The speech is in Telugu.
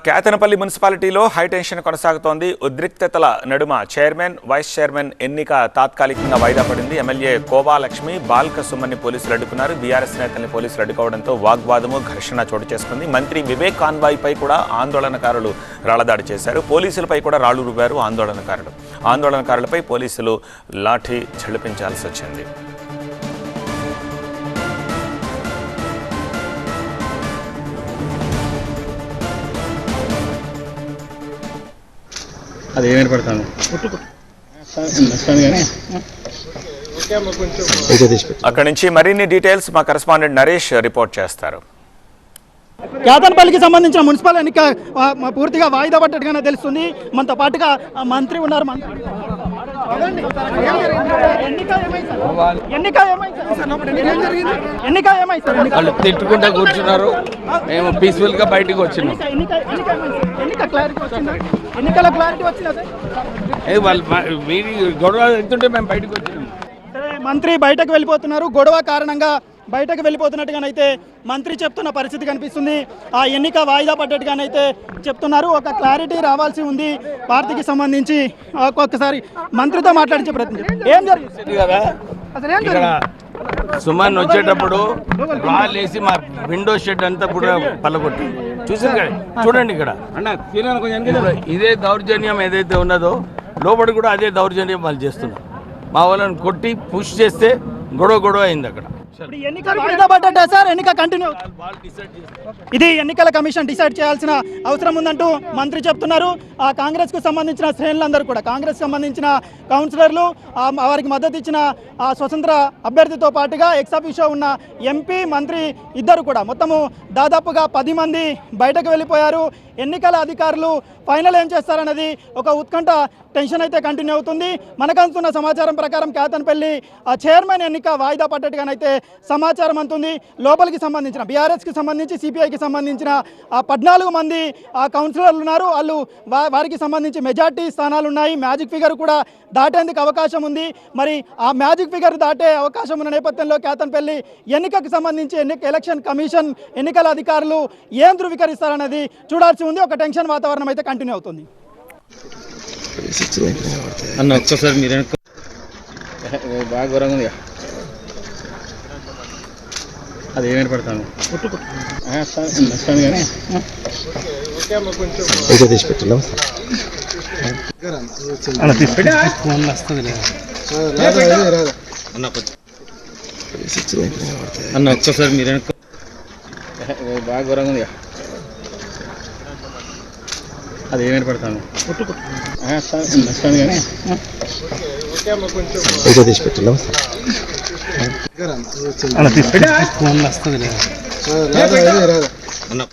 కేతనపల్లి మున్సిపాలిటీలో హైటెన్షన్ కొనసాగుతోంది. ఉద్రిక్తతల నడుమ చైర్మన్, వైస్ చైర్మన్ ఎన్నిక తాత్కాలికంగా వాయిదా పడింది. ఎమ్మెల్యే కోవాలక్ష్మి, బాల్క సుమన్ని పోలీసులు అడ్డుకున్నారు. బీఆర్ఎస్ నేతల్ని పోలీసులు అడ్డుకోవడంతో వాగ్వాదము, ఘర్షణ చోటు చేసుకుంది. మంత్రి వివేక్ కాన్వాయ్పై కూడా ఆందోళనకారులు రాళ్లదాడి చేశారు. పోలీసులపై కూడా రాళ్లు రువ్వారు ఆందోళనకారులపై పోలీసులు లాఠీ ఝళిపించాల్సి వచ్చింది. అది ఏమైనా పడతాను అక్కడి నుంచి మరిన్ని డీటెయిల్స్ మా కరెస్పాండెంట్ నరేష్ రిపోర్ట్ చేస్తారు. కేతనపల్లికి సంబంధించిన మున్సిపల్ ఎన్నిక పూర్తిగా వాయిదా పడ్డట్టుగానే తెలుస్తుంది. మనతో పాటుగా మంత్రి ఉన్నారు. వాళ్ళు తిట్టుకుంటా కూర్చున్నారు. మేము పీస్ఫుల్ గా బయటకు వచ్చినాం. గొడవ ఎంతుంటే మేము బయటకు వచ్చినాం. మంత్రి బయటకు వెళ్ళిపోతున్నారు. గొడవ కారణంగా బయటకు వెళ్ళిపోతున్నట్టుగానైతే మంత్రి చెప్తున్న పరిస్థితి కనిపిస్తుంది. ఆ ఎన్నిక వాయిదా పడ్డట్టుగానైతే చెప్తున్నారు. ఒక క్లారిటీ రావాల్సి ఉంది పార్టీకి సంబంధించి. ఒక్కొక్కసారి మంత్రితో మాట్లాడించే ప్రయత్నం. ఏం జరిగింది కదా, ఇక్కడ సుమన్ వచ్చేటప్పుడు రాళ్ళేసి మా విండో షెడ్ అంతా కూడా పల్లగొట్టి చూసారు కదా. చూడండి ఇక్కడ ఇదే దౌర్జన్యం ఏదైతే ఉన్నదో లోపల కూడా అదే దౌర్జన్యం వాళ్ళు చేస్తున్నారు. మా వాళ్ళని కొట్టి పుష్ చేస్తే గొడవ అయింది అక్కడ. ఇది ఎన్నికల కమిషన్ డిసైడ్ చేయాల్సిన అవసరం ఉందంటూ మంత్రి చెప్తున్నారు. ఆ కాంగ్రెస్ కు సంబంధించిన శ్రేణులందరూ కూడా, కాంగ్రెస్ సంబంధించిన కౌన్సిలర్లు, వారికి మద్దతు ఇచ్చిన స్వతంత్ర అభ్యర్థితో పాటుగా ఎక్సాఫిషో ఉన్న ఎంపీ, మంత్రి ఇద్దరు కూడా మొత్తము దాదాపుగా 10 మంది బయటకు వెళ్ళిపోయారు. ఎన్నికల అధికారులు ఫైనల్ ఏం చేస్తారన్నది ఒక ఉత్కంఠ టెన్షన్ అయితే కంటిన్యూ అవుతుంది. మనకు అందుతున్న సమాచారం ప్రకారం కేతనపల్లి చైర్మన్ ఎన్నిక వాయిదా పడ్డట్టుగానైతే సమాచారం అందుతుంది. లోపలికి సంబంధించిన బీఆర్ఎస్కి సంబంధించి, సిపిఐకి సంబంధించిన 14 మంది కౌన్సిలర్లు ఉన్నారు. వాళ్ళు వారికి సంబంధించి మెజార్టీ స్థానాలు ఉన్నాయి. మ్యాజిక్ ఫిగర్ కూడా దాటేందుకు అవకాశం ఉంది. మరి ఆ మ్యాజిక్ ఫిగర్ దాటే అవకాశం ఉన్న నేపథ్యంలో కేతనపల్లి ఎన్నికకు సంబంధించి ఎలక్షన్ కమిషన్, ఎన్నికల అధికారులు ఏం ధృవీకరిస్తారన్నది చూడాల్సి ఉంది. ఒక టెన్షన్ వాతావరణం అయితే కంటిన్యూ అవుతుంది. అన్న ఒక్కసారి మీరు బాగా ఘోరంగా ఉంది. అది ఏమైనా పడతాను కానీ అన్న ఒక్కసారి మీరు బాగా ఘోరంగా ఉంది. అది ఏమైనా పడతాను కానీ